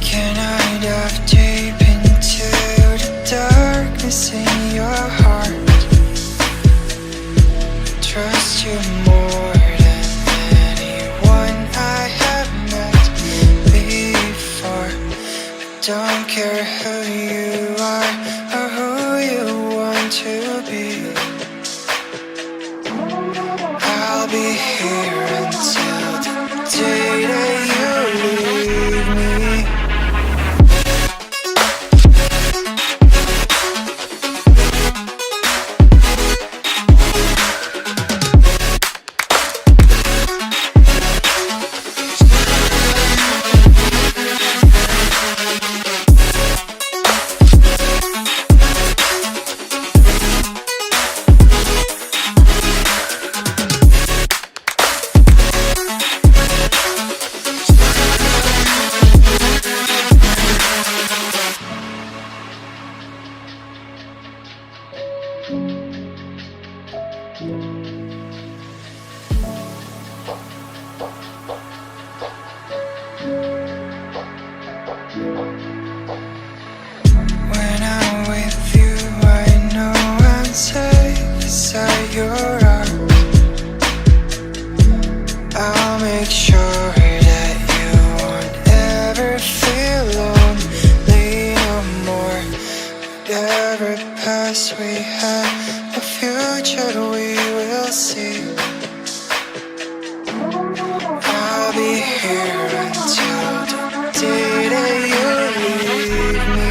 Can I dive deep into the darkness in your heart? Trust you more than anyone I have met before. I don't care who you are or who you want to be. I'll be here until the day that you leave me. When I'm with you, I know I'm safe beside your arms. I'll make sure that you won't ever feel lonely no more. Whatever past we had, the future we will see. I'll be here until the day that you leave me.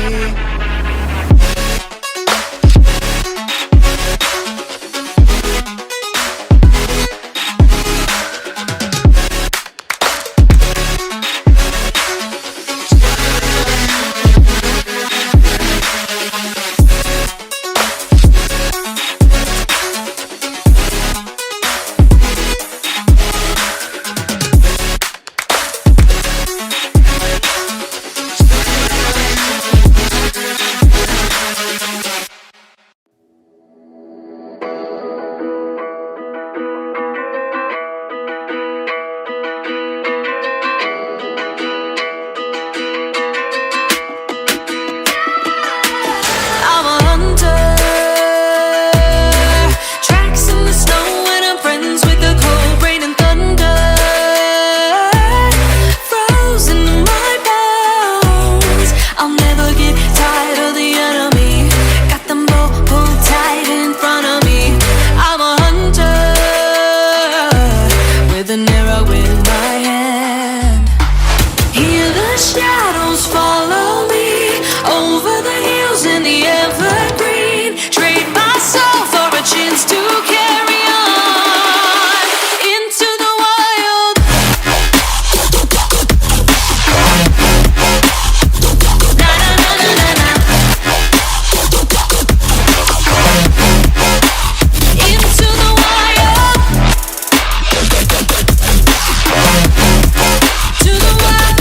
I'm a hunter, tracks in the snow and I'm friends with the cold rain and thunder. Frozen in my bones, I'll never get tired of the enemy. Got them both pulled tight in front of me. I'm a hunter, with an arrow in my hand. Hear the shadows follow me over the hills in the evergreen. Trade my soul for a chance to carry on into the wild. Na na na na na na. Into the wild. To the wild.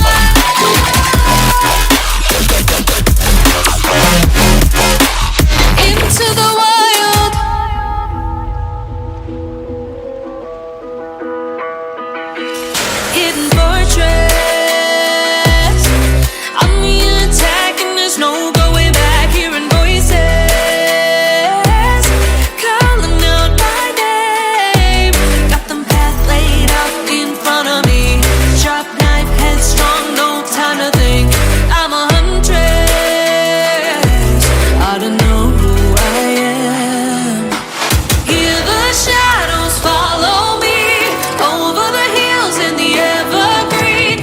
Into the wild. Hidden fortress, I'm the attack and there's no going back. Hearing voices calling out my name. Got them path laid out in front of me. Sharp knife, headstrong, no time to think. I'm a huntress, I don't know who I am. Hear the shadows follow me over the hills in the evergreen.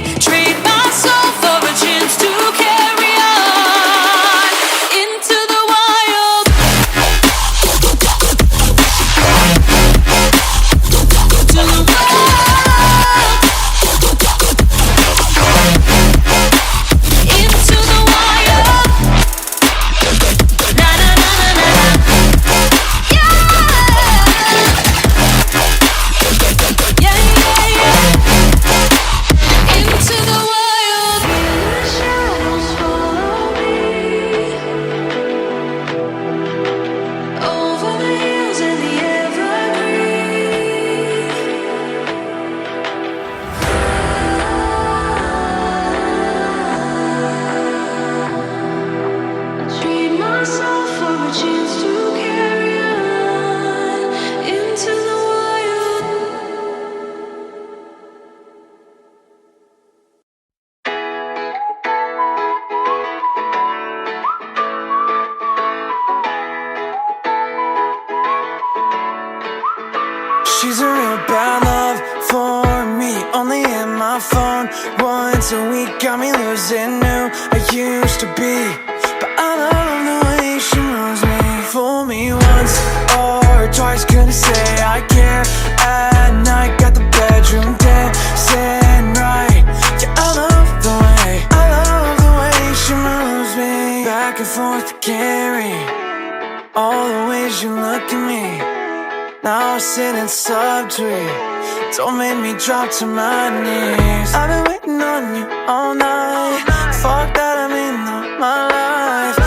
down once a week, got me losing who I used to be. But I love the way she moves me. Fool me once or twice, couldn't say I care. At night, got the bedroom dancing right. Yeah, I love the way she moves me. Back and forth to carry all the ways you look at me. Now I sit in subtweet, don't make me drop to my knees. I've been waiting on you all night. Fuck that, I mean all my life.